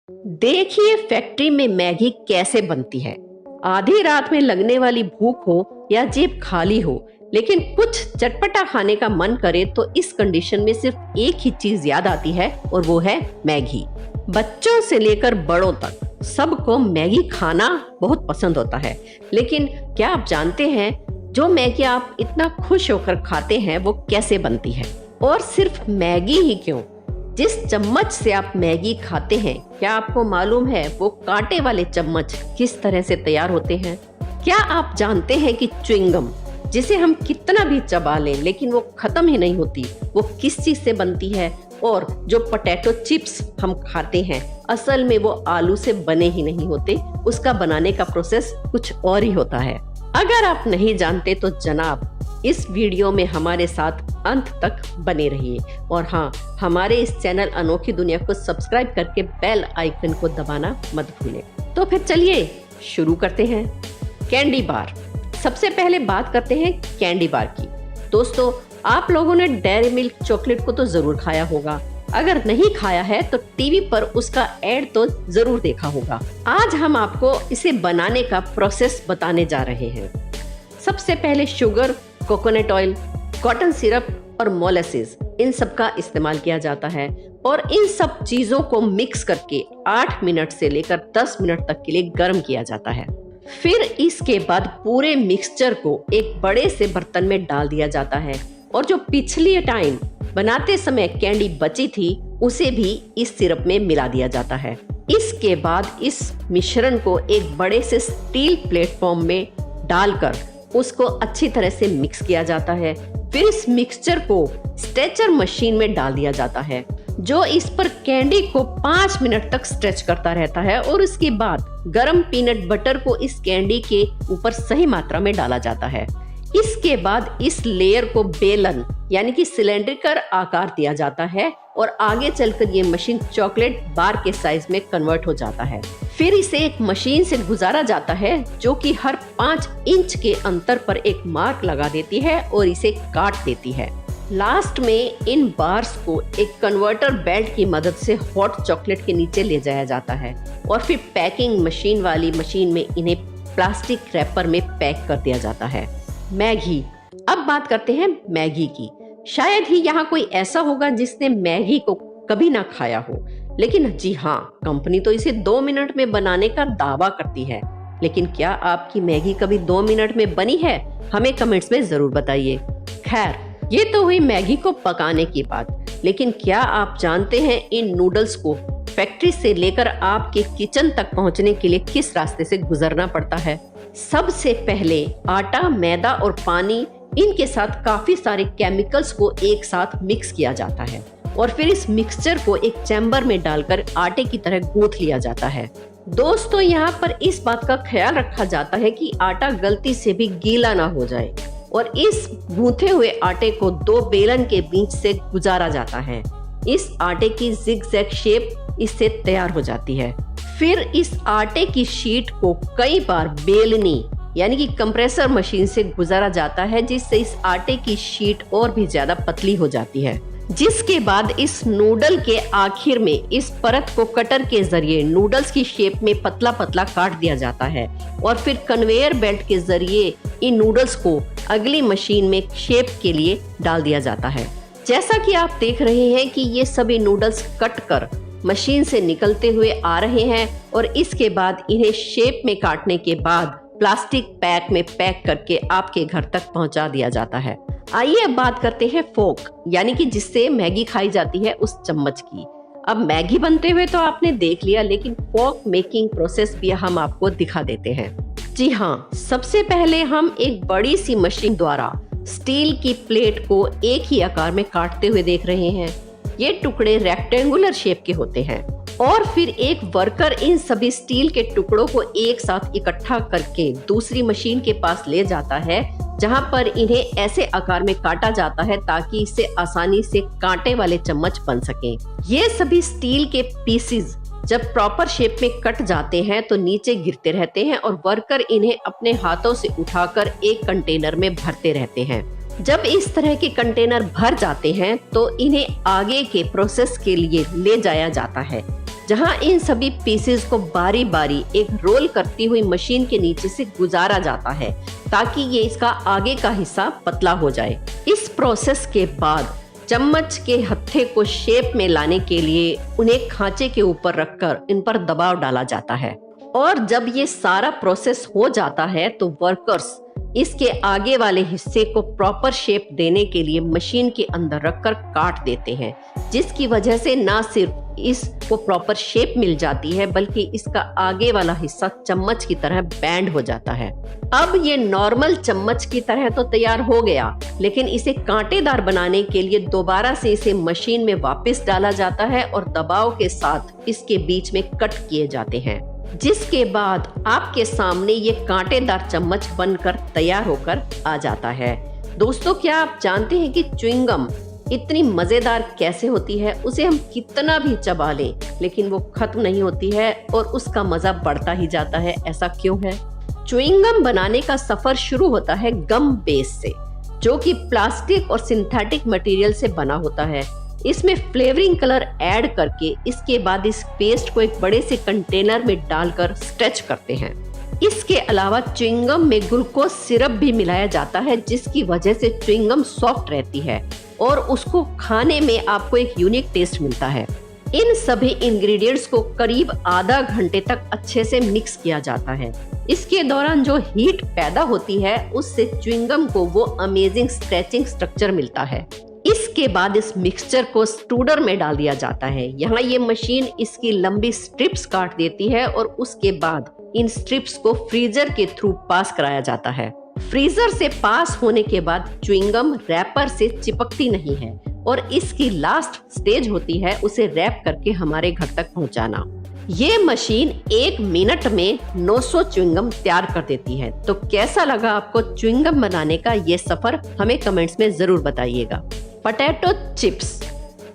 देखिए फैक्ट्री में मैगी कैसे बनती है। आधी रात में लगने वाली भूख हो या जेब खाली हो, लेकिन कुछ चटपटा खाने का मन करे तो इस कंडीशन में सिर्फ एक ही चीज याद आती है और वो है मैगी। बच्चों से लेकर बड़ों तक सबको मैगी खाना बहुत पसंद होता है। लेकिन क्या आप जानते हैं जो मैगी आप इतना खुश होकर खाते हैं वो कैसे बनती है? और सिर्फ मैगी ही क्यों, जिस चम्मच से आप मैगी खाते हैं क्या आपको मालूम है वो कांटे वाले चम्मच किस तरह से तैयार होते हैं? क्या आप जानते हैं कि च्युइंगम जिसे हम कितना भी चबा लें लेकिन वो खत्म ही नहीं होती, वो किस चीज से बनती है? और जो पोटैटो चिप्स हम खाते हैं असल में वो आलू से बने ही नहीं होते, उसका बनाने का प्रोसेस कुछ और ही होता है। अगर आप नहीं जानते तो जनाब इस वीडियो में हमारे साथ अंत तक बने रहिए और हाँ, हमारे इस चैनल अनोखी दुनिया को सब्सक्राइब करके बेल आइकन को दबाना मत भूलें। तो फिर चलिए शुरू करते हैं। Candy bar. सबसे पहले बात करते हैं कैंडी बार की। दोस्तों, आप लोगों ने डेयरी मिल्क चॉकलेट को तो जरूर खाया होगा। अगर नहीं खाया है तो टीवी पर उसका एड तो जरूर देखा होगा। आज हम आपको इसे बनाने का प्रोसेस बताने जा रहे हैं। सबसे पहले sugar, coconut oil, cotton syrup और मोलेसिस, इन सब का इस्तेमाल किया जाता है और इन सब चीजों को मिक्स करके 8 मिनट से लेकर 10 मिनट तक के लिए गर्म किया जाता है। फिर इसके बाद पूरे मिक्सचर को एक बड़े से बर्तन में डाल दिया जाता है और जो पिछली टाइम बनाते समय कैंडी बची थी उसे भी इस सिरप में मिला दिया जाता है। इसके बाद इस मिश्रण को एक बड़े से स्टील प्लेटफॉर्म में डालकर उसको अच्छी तरह से मिक्स किया जाता है। फिर इस मिक्सचर को स्ट्रेचर मशीन में डाल दिया जाता है जो इस पर कैंडी को 5 मिनट तक स्ट्रेच करता रहता है और उसके बाद गरम पीनट बटर को इस कैंडी के ऊपर सही मात्रा में डाला जाता है। इसके बाद इस लेयर को बेलन यानी कि सिलेंड्रिकल आकार दिया जाता है और आगे चलकर ये मशीन चॉकलेट बार के साइज में कन्वर्ट हो जाता है। फिर इसे एक मशीन से गुजारा जाता है जो कि हर 5 इंच के अंतर पर एक मार्क लगा देती है और इसे काट देती है। लास्ट में इन बार्स को एक कन्वर्टर बेल्ट की मदद से हॉट चॉकलेट के नीचे ले जाया जाता है और फिर पैकिंग मशीन वाली मशीन में इन्हें प्लास्टिक रैपर में पैक कर दिया जाता है। मैगी। अब बात करते हैं मैगी की। शायद ही यहाँ कोई ऐसा होगा जिसने मैगी को कभी ना खाया हो, लेकिन जी हाँ, कंपनी तो इसे 2 मिनट में बनाने का दावा करती है। लेकिन क्या आपकी मैगी कभी 2 मिनट में बनी है? हमें कमेंट्स में जरूर बताइए। खैर, ये तो हुई मैगी को पकाने की बात, लेकिन क्या आप जानते हैं इन नूडल्स को फैक्ट्री से लेकर आपके किचन तक पहुंचने के लिए किस रास्ते से गुजरना पड़ता है? सबसे पहले आटा, मैदा और पानी, इनके साथ काफी सारे केमिकल्स को एक साथ मिक्स किया जाता है और फिर इस मिक्सचर को एक चैम्बर में डालकर आटे की तरह गूंथ लिया जाता है। दोस्तों, यहाँ पर इस बात का ख्याल रखा जाता है कि आटा गलती से भी गीला ना हो जाए और इस गूंथे हुए आटे को 2 बेलन के बीच से गुजारा जाता है। इस आटे की जिगजैग शेप इससे तैयार हो जाती है। फिर इस आटे की शीट को कई बार बेलनी यानी कि कंप्रेसर मशीन से गुजारा जाता है जिससे इस आटे की शीट और भी ज्यादा पतली हो जाती है, जिसके बाद इस नूडल के आखिर में इस परत को कटर के जरिए नूडल्स की शेप में पतला पतला काट दिया जाता है और फिर कन्वेयर बेल्ट के जरिए इन नूडल्स को अगली मशीन में शेप के लिए डाल दिया जाता है। जैसा कि आप देख रहे हैं कि ये सभी नूडल्स कट कर मशीन से निकलते हुए आ रहे हैं और इसके बाद इन्हें शेप में काटने के बाद प्लास्टिक पैक में पैक करके आपके घर तक पहुंचा दिया जाता है। आइए अब बात करते हैं फोक यानी कि जिससे मैगी खाई जाती है उस चम्मच की। अब मैगी बनते हुए तो आपने देख लिया, लेकिन फोक मेकिंग प्रोसेस भी हम आपको दिखा देते हैं। जी हाँ, सबसे पहले हम एक बड़ी सी मशीन द्वारा स्टील की प्लेट को एक ही आकार में काटते हुए देख रहे हैं। ये टुकड़े रेक्टेंगुलर शेप के होते हैं और फिर एक वर्कर इन सभी स्टील के टुकड़ों को एक साथ इकट्ठा करके दूसरी मशीन के पास ले जाता है जहां पर इन्हें ऐसे आकार में काटा जाता है ताकि इससे आसानी से कांटे वाले चम्मच बन सकें। ये सभी स्टील के पीसेस जब प्रॉपर शेप में कट जाते हैं तो नीचे गिरते रहते हैं और वर्कर इन्हें अपने हाथों से उठाकर एक कंटेनर में भरते रहते हैं। जब इस तरह के कंटेनर भर जाते हैं तो इन्हें आगे के प्रोसेस के लिए ले जाया जाता है, जहां इन सभी पीसेस को बारी बारी एक रोल करती हुई मशीन के नीचे से गुजारा जाता है ताकि ये इसका आगे का हिस्सा पतला हो जाए। इस प्रोसेस के बाद चम्मच के हत्थे को शेप में लाने के लिए उन्हें खांचे के ऊपर रखकर इन पर दबाव डाला जाता है और जब ये सारा प्रोसेस हो जाता है तो वर्कर्स इसके आगे वाले हिस्से को प्रॉपर शेप देने के लिए मशीन के अंदर रखकर काट देते हैं, जिसकी वजह से ना सिर्फ इसको प्रॉपर शेप मिल जाती है बल्कि इसका आगे वाला हिस्सा चम्मच की तरह बैंड हो जाता है। अब ये नॉर्मल चम्मच की तरह तो तैयार हो गया, लेकिन इसे कांटेदार बनाने के लिए दोबारा से इसे मशीन में वापस डाला जाता है और दबाव के साथ इसके बीच में कट किए जाते हैं, जिसके बाद आपके सामने ये कांटेदार चम्मच बनकर तैयार होकर आ जाता है। दोस्तों, क्या आप जानते हैं कि च्युइंगम इतनी मजेदार कैसे होती है? उसे हम कितना भी चबा लें लेकिन वो खत्म नहीं होती है और उसका मजा बढ़ता ही जाता है। ऐसा क्यों है? च्युइंगम बनाने का सफर शुरू होता है गम बेस से, जो कि प्लास्टिक और सिंथेटिक मटेरियल से बना होता है। इसमें फ्लेवरिंग कलर ऐड करके इसके बाद इस पेस्ट को एक बड़े से कंटेनर में डालकर स्ट्रेच करते हैं। इसके अलावा च्युइंगम में ग्लूकोज सिरप भी मिलाया जाता है, जिसकी वजह से च्युइंगम सॉफ्ट रहती है और उसको खाने में आपको एक यूनिक टेस्ट मिलता है। इन सभी इंग्रेडिएंट्स को करीब आधा घंटे तक अच्छे से मिक्स किया जाता है। इसके दौरान जो हीट पैदा होती है उससे च्युइंगम को वो अमेजिंग स्ट्रेचिंग स्ट्रक्चर मिलता है। इसके बाद इस मिक्सचर को स्टूडर में डाल दिया जाता है। यहाँ ये मशीन इसकी लंबी स्ट्रिप्स काट देती है और उसके बाद इन स्ट्रिप्स को फ्रीजर के थ्रू पास कराया जाता है। फ्रीजर से पास होने के बाद च्युइंगम रैपर से चिपकती नहीं है और इसकी लास्ट स्टेज होती है उसे रैप करके हमारे घर तक पहुंचाना। ये मशीन 1 मिनट में 900 च्युइंगम तैयार कर देती है। तो कैसा लगा आपको च्युइंगम बनाने का ये सफर? हमें कमेंट्स में जरूर बताइएगा। Potato chips.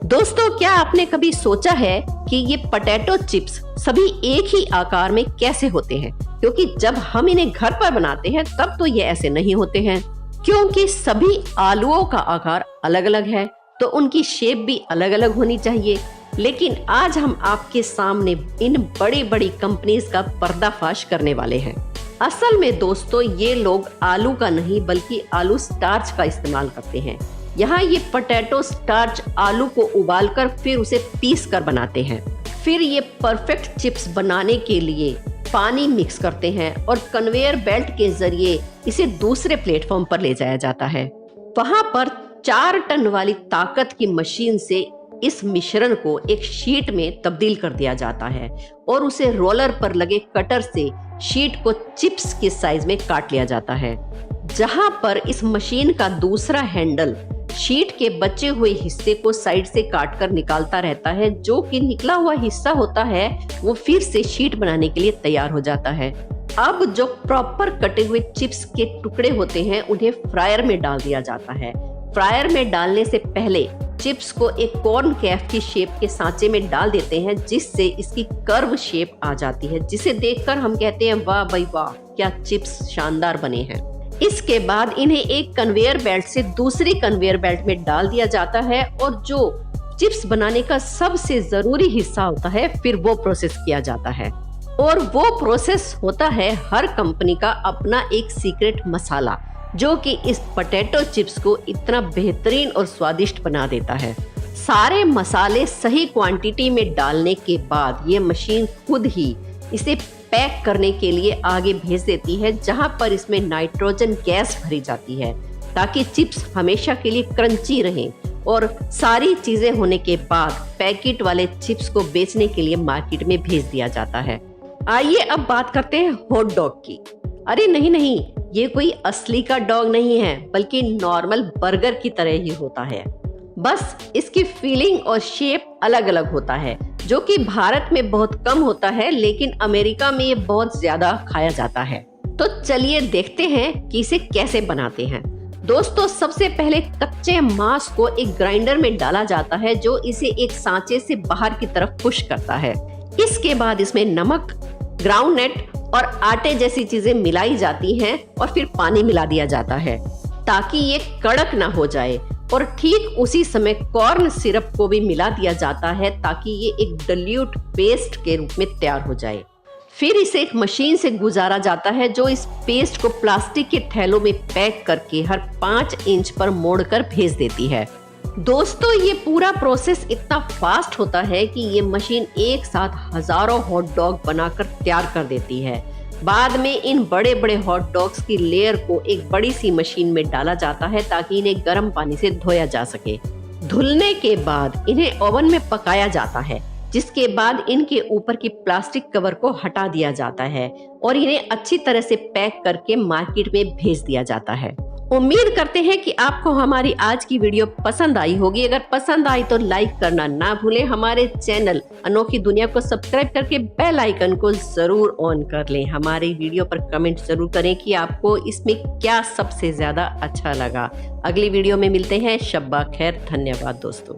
दोस्तों, क्या आपने कभी सोचा है कि ये पोटैटो चिप्स सभी एक ही आकार में कैसे होते हैं? क्योंकि जब हम इन्हें घर पर बनाते हैं तब तो ये ऐसे नहीं होते हैं, क्योंकि सभी आलूओं का आकार अलग अलग है तो उनकी शेप भी अलग अलग होनी चाहिए। लेकिन आज हम आपके सामने इन बड़ी बड़ी कंपनीज का पर्दाफाश करने वाले हैं। असल में दोस्तों, ये लोग आलू का नहीं बल्कि आलू स्टार्च का इस्तेमाल करते हैं। यहाँ ये पोटैटो स्टार्च आलू को उबालकर फिर उसे पीस कर बनाते हैं। फिर ये परफेक्ट चिप्स बनाने के लिए पानी मिक्स करते हैं और कन्वेयर बेल्ट के जरिए इसे दूसरे प्लेटफॉर्म पर ले जाया जाता है। वहां पर 4 टन वाली ताकत की मशीन से इस मिश्रण को एक शीट में तब्दील कर दिया जाता है और उसे रोलर पर लगे कटर से शीट को चिप्स के साइज में काट लिया जाता है। जहां पर इस मशीन का दूसरा हैंडल शीट के बचे हुए हिस्से को साइड से काटकर निकालता रहता है। जो कि निकला हुआ हिस्सा होता है वो फिर से शीट बनाने के लिए तैयार हो जाता है। अब जो प्रॉपर कटे हुए चिप्स के टुकड़े होते हैं उन्हें फ्रायर में डाल दिया जाता है। फ्रायर में डालने से पहले चिप्स को एक कॉर्न कैफ की शेप के सांचे में डाल देते हैं, जिससे इसकी कर्व शेप आ जाती है, जिसे देखकर हम कहते हैं वाह भाई वाह, क्या चिप्स शानदार बने हैं। इसके बाद इन्हें एक कन्वेयर बेल्ट से दूसरी कन्वेयर बेल्ट में डाल दिया जाता है और जो चिप्स बनाने का सबसे जरूरी हिस्सा होता है फिर वो प्रोसेस किया जाता है। और वो प्रोसेस होता है हर कंपनी का अपना एक सीक्रेट मसाला, जो कि इस पोटैटो चिप्स को इतना बेहतरीन और स्वादिष्ट बना देता है। सारे मसाले सही क्वांटिटी में डालने के बाद ये मशीन खुद ही इसे पैक करने के लिए आगे भेज देती है, जहां पर इसमें नाइट्रोजन गैस भरी जाती है ताकि चिप्स हमेशा के लिए क्रंची रहें। और सारी चीजें होने के बाद पैकेट वाले चिप्स को बेचने के लिए मार्केट में भेज दिया जाता है। आइए अब बात करते हैं हॉट डॉग की। अरे नहीं, ये कोई असली का डॉग नहीं है बल्कि नॉर्मल बर्गर की तरह ही होता है, बस इसकी फीलिंग और शेप अलग अलग होता है, जो कि भारत में बहुत कम होता है लेकिन अमेरिका में ये बहुत ज्यादा खाया जाता है। तो चलिए देखते हैं कि इसे कैसे बनाते हैं। दोस्तों, सबसे पहले कच्चे मांस को एक ग्राइंडर में डाला जाता है, जो इसे एक सांचे से बाहर की तरफ पुश करता है। इसके बाद इसमें नमक, ग्राउंडनट और आटे जैसी चीजें मिलाई जाती हैं और फिर पानी मिला दिया जाता है ताकि ये कड़क ना हो जाए और ठीक उसी समय कॉर्न सिरप को भी मिला दिया जाता है ताकि ये एक डल्यूट पेस्ट के रूप में तैयार हो जाए। फिर इसे एक मशीन से गुजारा जाता है जो इस पेस्ट को प्लास्टिक के थैलों में पैक करके हर 5 इंच पर मोड़कर भेज देती है। दोस्तों, ये पूरा प्रोसेस इतना फास्ट होता है कि ये मशीन एक साथ हजारों हॉट डॉग बनाकर तैयार कर देती है। बाद में इन बड़े बड़े हॉट डॉग्स की लेयर को एक बड़ी सी मशीन में डाला जाता है ताकि इन्हें गर्म पानी से धोया जा सके। धुलने के बाद इन्हें ओवन में पकाया जाता है, जिसके बाद इनके ऊपर की प्लास्टिक कवर को हटा दिया जाता है और इन्हें अच्छी तरह से पैक करके मार्केट में भेज दिया जाता है। उम्मीद करते हैं कि आपको हमारी आज की वीडियो पसंद आई होगी। अगर पसंद आई तो लाइक करना ना भूलें। हमारे चैनल अनोखी दुनिया को सब्सक्राइब करके बेल आइकन को जरूर ऑन कर लें। हमारी वीडियो पर कमेंट जरूर करें कि आपको इसमें क्या सबसे ज्यादा अच्छा लगा। अगली वीडियो में मिलते हैं। शब्बा खैर। धन्यवाद दोस्तों।